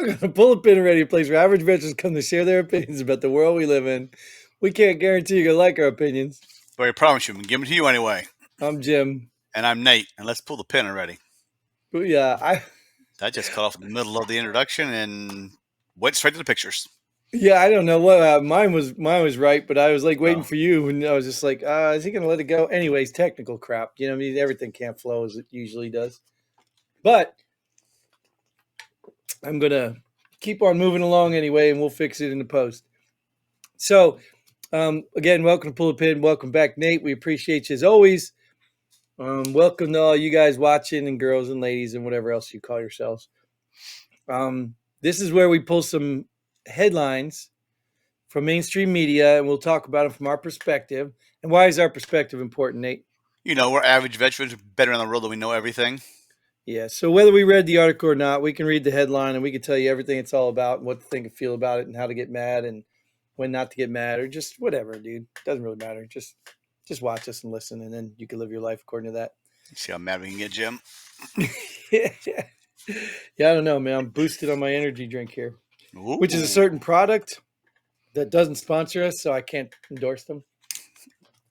Welcome to Pull a Pin Already, a place where average veterans come to share their opinions about the world we live in. We can't guarantee you're going to like our opinions. But I promise you, I'm giving it to you anyway. I'm Jim. And I'm Nate. And let's pull the pin already. Yeah, That just cut off in the middle of the introduction and went straight to the pictures. I don't know what mine was right, but I was like waiting for you, and I was just like, is he going to let it go? Anyways, technical crap. You know what I mean? Everything can't flow as it usually does. But I'm going to keep on moving along anyway, and we'll fix it in the post. So, again, welcome to Pull a Pin. Welcome back, Nate. We appreciate you as always. Welcome to all you guys watching, and girls and ladies and whatever else you call yourselves. This is where we pull some headlines from mainstream media, and we'll talk about them from our perspective. And why is our perspective important, Nate? You know, we're average veterans, better on the road than we know everything. Yeah, so whether we read the article or not, we can read the headline and we can tell you everything it's all about and what to think and feel about it and how to get mad and when not to get mad or just whatever, dude. Doesn't really matter. Just watch us and listen, and then you can live your life according to that. See how mad we can get, Jim? Yeah, I don't know, man. I'm boosted on my energy drink here, Ooh. which is a certain product that doesn't sponsor us, so I can't endorse them.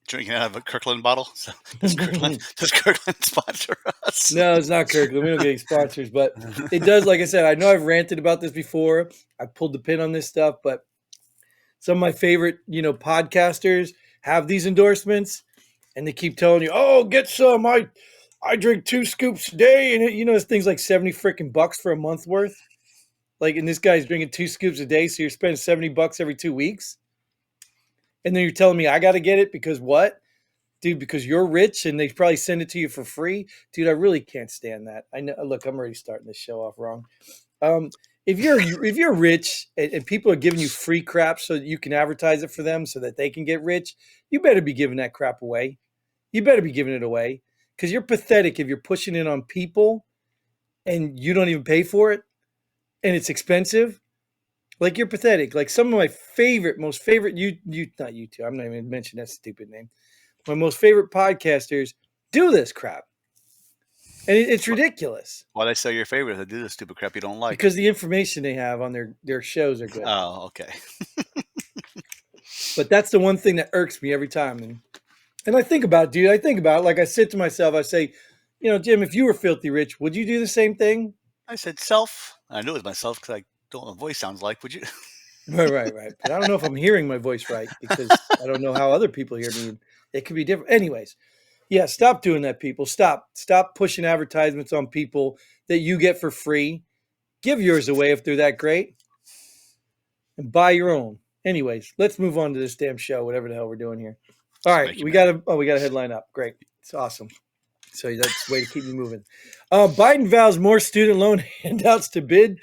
Drinking out of a Kirkland bottle. So does Kirkland sponsor us? No, it's not Kirkland. We don't get any sponsors, but it does. Like I said, I know I've ranted about this before. I pulled the pin on this stuff, but some of my favorite, podcasters have these endorsements, and they keep telling you, "Oh, get some. I drink 2 scoops a day," and it's things like $70 freaking bucks for a month worth. Like, and this guy's drinking 2 scoops a day, so you're spending $70 every 2 weeks. And then you're telling me I got to get it because what? Dude, because you're rich and they probably send it to you for free. Dude, I really can't stand that. I know. Look, I'm already starting this show off wrong. If you're rich and people are giving you free crap so that you can advertise it for them so that they can get rich, you better be giving that crap away. You better be giving it away because you're pathetic if you're pushing it on people and you don't even pay for it and it's expensive. Like, you're pathetic. Like, some of my most favorite, not YouTube, I'm not even mentioning that stupid name. My most favorite podcasters do this crap. And it's ridiculous. Why they say your favorite? They do the stupid crap you don't like. Because the information they have on their shows are good. Oh, okay. But that's the one thing that irks me every time. And I think about it, dude. Like, I sit to myself, I say, Jim, if you were filthy rich, would you do the same thing? I said self. I knew it was myself because I don't know what my voice sounds like. Would you? Right. But I don't know if I'm hearing my voice right because I don't know how other people hear me. It could be different. Anyways, yeah, stop doing that, people. Stop pushing advertisements on people that you get for free. Give yours away if they're that great. And buy your own. Anyways, let's move on to this damn show, whatever the hell we're doing here. All right, we got a headline up. Great. It's awesome. So that's a way to keep me moving. Biden vows more student loan handouts to bid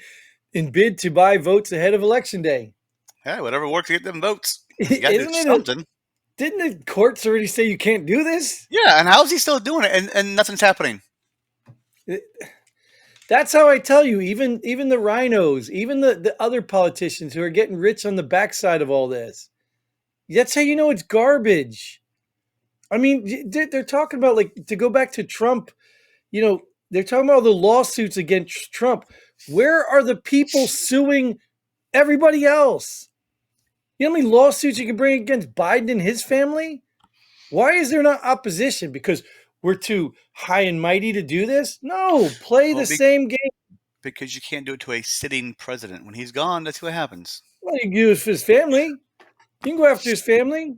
to buy votes ahead of Election Day. Hey, whatever works to get them votes. You got to do something. Didn't the courts already say you can't do this? Yeah, and how's he still doing it and nothing's happening? That's how I tell you, even the rhinos, even the other politicians who are getting rich on the backside of all this. That's how you know it's garbage. I mean, they're talking about, like, to go back to Trump, they're talking about all the lawsuits against Trump. Where are the people suing everybody else? You know how many lawsuits you can bring against Biden and his family? Why is there not opposition? Because we're too high and mighty to do this? No, play the same game. Because you can't do it to a sitting president. When he's gone, that's what happens. Well, you can do it for his family. You can go after his family.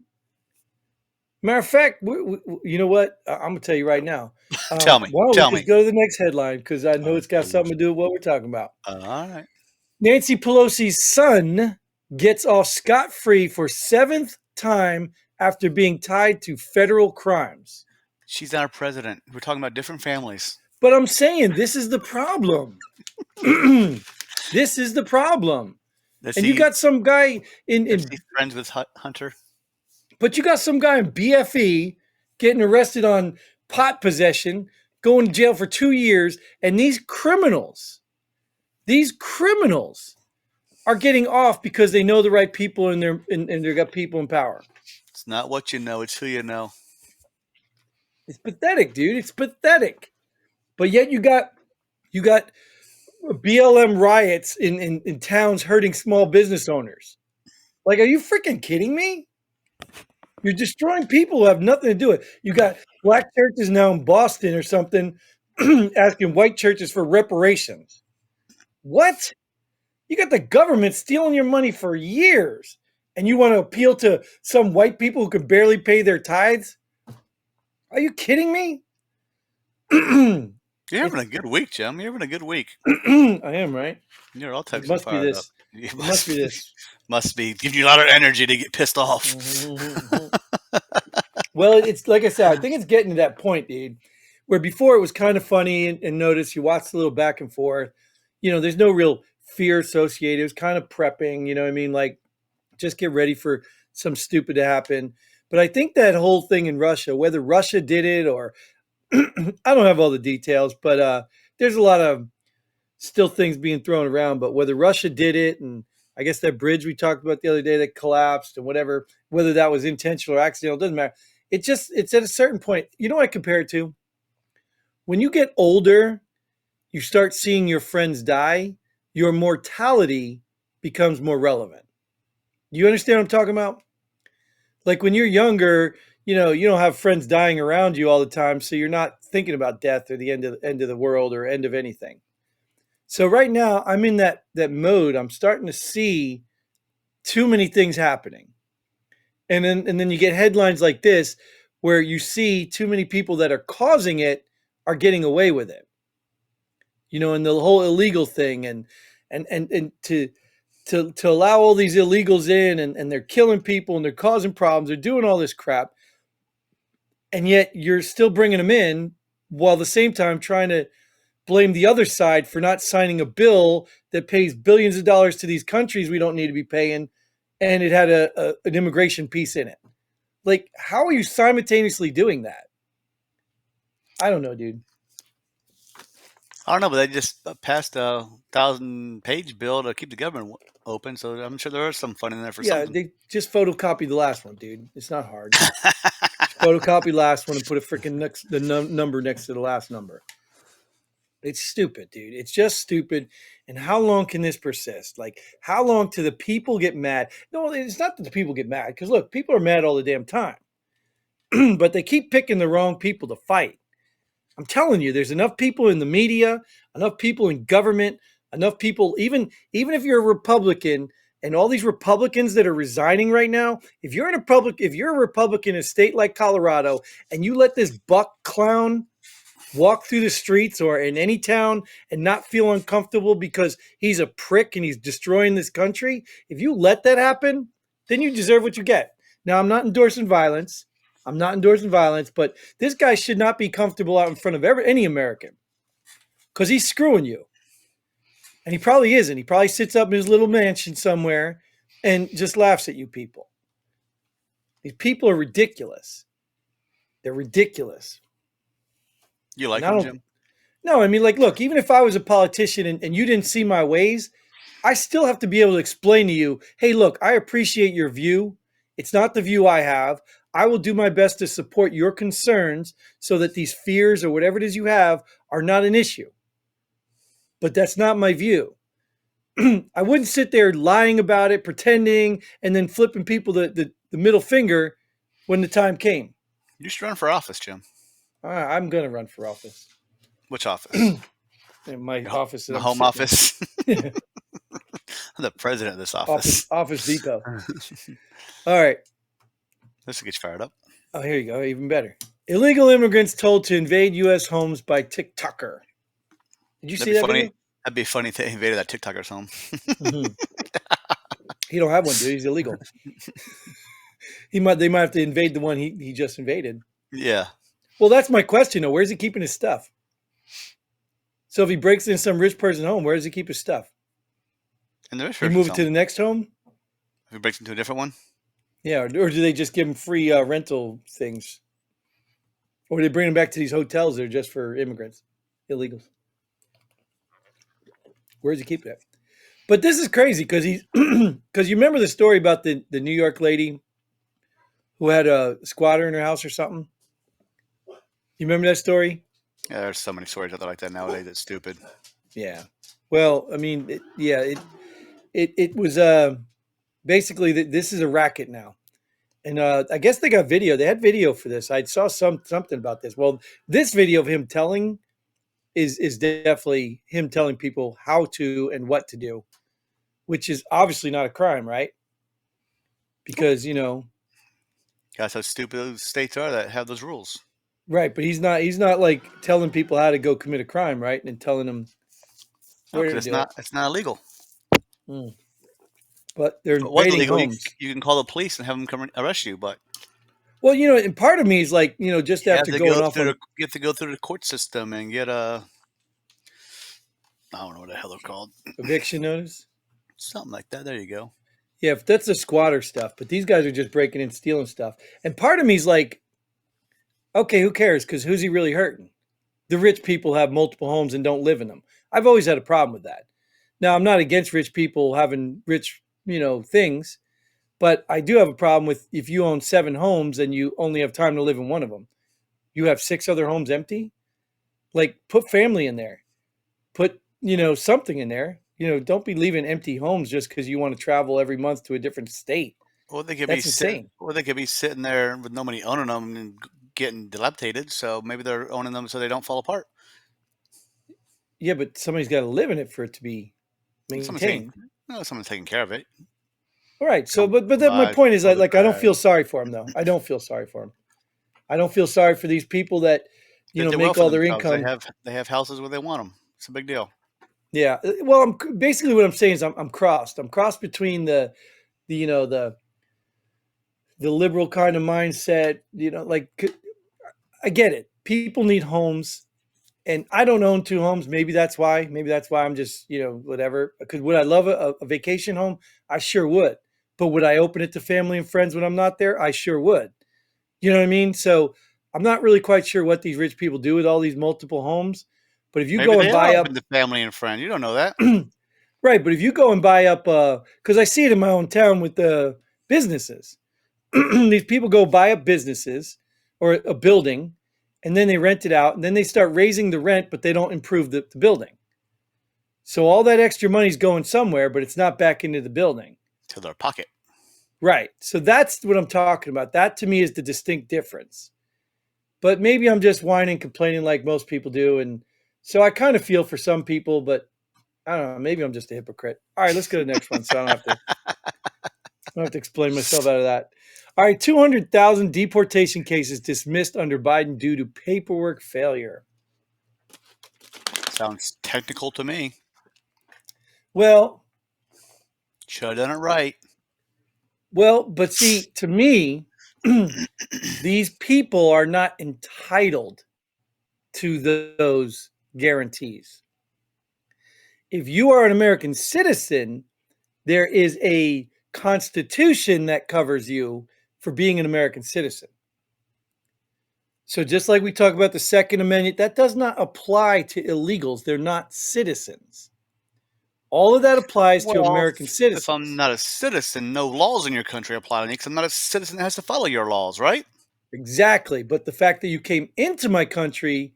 Matter of fact, you know what? I'm going to tell you right now. Tell me. Why don't we just go to the next headline because I know it's got something to do with what we're talking about. All right. Nancy Pelosi's son gets off scot-free for 7th time after being tied to federal crimes. She's not our president. We're talking about different families. But I'm saying this is the problem. This is the problem. You got some guy in friends with Hunter. But you got some guy in BFE getting arrested on pot possession, going to jail for 2 years, and these criminals are getting off because they know the right people and they got people in power. It's not what you know, it's who you know. It's pathetic, dude. It's pathetic. But yet you got BLM riots in towns hurting small business owners. Like, are you freaking kidding me? You're destroying people who have nothing to do with it. You got black churches now in Boston or something asking white churches for reparations. What? You got the government stealing your money for years, and you want to appeal to some white people who can barely pay their tithes? Are you kidding me? You're having a good week, Jim. You're having a good week. I am, right? You're all It types of must be fired up. this. It must be this. Must be giving you a lot of energy to get pissed off. Well, it's like I said, I think it's getting to that point, dude, where before it was kind of funny and notice you watched a little back and forth. There's no real fear associated. It was kind of prepping, you know what I mean? Like, just get ready for some stupid to happen. But I think that whole thing in Russia, whether Russia did it or I don't have all the details, but there's a lot of still things being thrown around. But whether Russia did it, and I guess that bridge we talked about the other day that collapsed, and whatever, whether that was intentional or accidental, doesn't matter. It's at a certain point. You know what I compare it to? When you get older, you start seeing your friends die. Your mortality becomes more relevant. You understand what I'm talking about? Like when you're younger, you don't have friends dying around you all the time, so you're not thinking about death or the end of the world or end of anything. So right now, I'm in that mode. I'm starting to see too many things happening, and then you get headlines like this where you see too many people that are causing it are getting away with it. And the whole illegal thing, and to allow all these illegals in, and they're killing people and they're causing problems. They're doing all this crap, and yet you're still bringing them in while at the same time trying to blame the other side for not signing a bill that pays billions of dollars to these countries we don't need to be paying, and it had an immigration piece in it. Like, how are you simultaneously doing that? I don't know, dude. I don't know, but they just passed a 1,000-page bill to keep the government open, so I'm sure there is some fun in there for Yeah, something. they just photocopied the last one, dude. It's not hard. Just photocopy the last one and put a freaking number next to the last number. It's stupid, dude. It's just stupid. And how long can this persist? Like, how long till the people get mad? No, it's not that the people get mad, because look, people are mad all the damn time. But they keep picking the wrong people to fight. I'm telling you, there's enough people in the media, enough people in government, enough people, even if you're a Republican, and all these Republicans that are resigning right now, if you're a Republican in a state like Colorado, and you let this buck clown walk through the streets or in any town and not feel uncomfortable because he's a prick and he's destroying this country, if you let that happen, then you deserve what you get. Now, I'm not endorsing violence. But this guy should not be comfortable out in front of any American, because he's screwing you. And he probably isn't. He probably sits up in his little mansion somewhere and just laughs at you people. These people are ridiculous. They're ridiculous. You like And I them, don't, Jim? no, I mean, like, look, even if I was a politician and you didn't see my ways, I still have to be able to explain to you, hey, look, I appreciate your view. It's not the view I have. I will do my best to support your concerns so that these fears or whatever it is you have are not an issue. But that's not my view. I wouldn't sit there lying about it, pretending, and then flipping people the middle finger when the time came. You should run for office, Jim. I'm going to run for office. Which office? In my office that The I'm home sitting office? in. I'm the president of this office. Office Depot. All right. This will get you fired up. Oh, here you go. Even better. Illegal immigrants told to invade U.S. homes by TikToker. Did you see that video? That'd be funny if they invaded that TikToker's home. Mm-hmm. He don't have one, dude. He's illegal. They might have to invade the one he just invaded. Yeah. Well, that's my question, though. Where's he keeping his stuff? So if he breaks into some rich person's home, where does he keep his stuff? And the He move it to the next home? If he breaks into a different one? Yeah, or do they just give him free rental things? Or do they bring him back to these hotels that are just for immigrants, illegals? Where does he keep that? But this is crazy because because you remember the story about the New York lady who had a squatter in her house or something? You remember that story? Yeah, there's so many stories out there like that nowadays. It's stupid. Yeah. Well, I mean, it was basically this is a racket now. And I guess they got video. They had video for this. I saw something about this. Well, this video of him telling is definitely him telling people how to and what to do, which is obviously not a crime, right? Because That's how stupid those states are that have those rules. right. But he's not like telling people how to go commit a crime, right? And telling them No, where because to do it. it's not illegal. Mm. But they're If it was invading illegal, homes. you can call the police and have them come arrest you. But Well, and part of me is like, just you have after to going go off through on you have to go through the court system and get a, I don't know what the hell they're called, eviction notice. something like that. There you go. Yeah, if that's the squatter stuff, but these guys are just breaking in, stealing stuff. And part of me is like, okay, who cares? Because who's he really hurting? The rich people have multiple homes and don't live in them. I've always had a problem with that. Now, I'm not against rich people having rich, things, but I do have a problem with if you own 7 homes and you only have time to live in one of them. You have 6 other homes empty. Like, put family in there. Put, something in there. Don't be leaving empty homes just because you want to travel every month to a different state. Or they could be That's sitting, insane. or they could be sitting there with nobody owning them and getting dilapidated. So maybe they're owning them so they don't fall apart. Yeah, but somebody's got to live in it for it to be Someone's taking, maintained. no, someone's taking care of it. All right. So, Come but then my by, point is throw that the like I don't trash. feel sorry for him though. I don't feel sorry for him. I don't feel sorry for these people that They do well make for all their themselves. income. They have houses where they want them. It's a big deal. Yeah. Well, I'm basically what I'm saying is I'm crossed. I'm crossed between the you know the liberal kind of mindset. Like I get it. People need homes, and I don't own 2 homes. Maybe that's why. Maybe that's why I'm just whatever. Because would I love a vacation home? I sure would. But would I open it to family and friends when I'm not there? I sure would. You know what I mean? So I'm not really quite sure what these rich people do with all these multiple homes. But if you Maybe go and they are buy open up, to family and friends. You don't know that. right? But if you go and buy up, because I see it in my own town with the businesses, these people go buy up businesses or a building, and then they rent it out, and then they start raising the rent, but they don't improve the building. So all that extra money's going somewhere, but it's not back into the building. To their pocket. Right. So that's what I'm talking about. That to me is the distinct difference. But maybe I'm just whining, complaining like most people do. And so I kind of feel for some people, but I don't know. Maybe I'm just a hypocrite. All right, let's go to the next one. So I don't have to explain myself out of that. All right, 200,000 deportation cases dismissed under Biden due to paperwork failure. Sounds technical to me. Well, Should have done it right. but see, to me, these people are not entitled to those guarantees. If you are an American citizen, there is a constitution that covers you for being an American citizen. So just like we talk about the Second Amendment, that does not apply to illegals. They're not citizens. All of that applies to Well, American if I'm citizens. not a citizen, no laws in your country apply to me because I'm not a citizen that has to follow your laws, right? Exactly. But the fact that you came into my country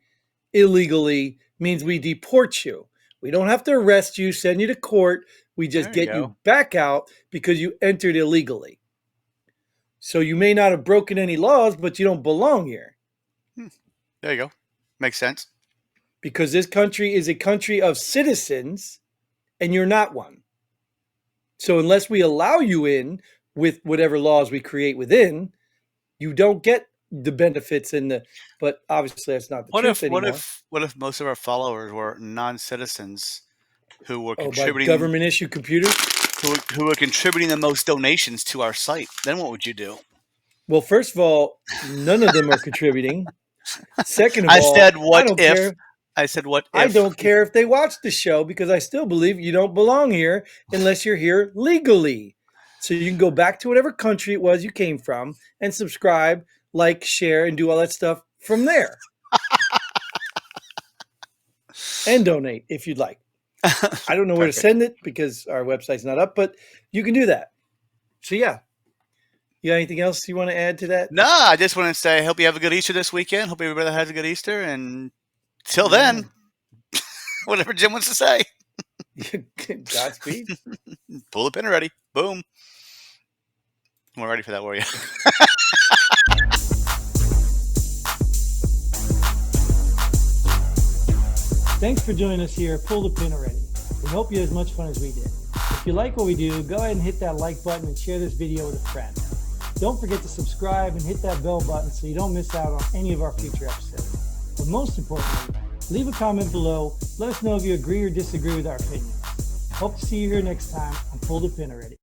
illegally means we deport you. We don't have to arrest you, send you to court. We just There you get go. you back out because you entered illegally. So you may not have broken any laws, but you don't belong here There you go. Makes sense. because this country is a country of citizens and you're not one. So unless we allow you in with whatever laws we create within, you don't get the benefits but obviously that's not the truth anymore. What if most of our followers were non-citizens who were Oh, by contributing government issued computers? who were contributing the most donations to our site? Then what would you do? Well, first of all, none of them are contributing. Second of I said, all, I what don't if? care. I said, what I if? don't care if they watch the show because I still believe you don't belong here unless you're here legally. So you can go back to whatever country it was you came from and subscribe, like, share, and do all that stuff from there. And donate if you'd like. I don't know where to Perfect. send it because our website's not up, but you can do that. So yeah. You got anything else you want to add to that? No, I just want to say, I hope you have a good Easter this weekend. Hope everybody has a good Easter. And till Yeah. then, whatever Jim wants to say. Godspeed. Pull the pin already. Boom. We're ready for that, were you? Thanks for joining us here at Pull the Pin Already. We hope you had as much fun as we did. If you like what we do, go ahead and hit that like button and share this video with a friend. Don't forget to subscribe and hit that bell button so you don't miss out on any of our future episodes. But most importantly, leave a comment below. Let us know if you agree or disagree with our opinions. Hope to see you here next time on Pull the Pin Already.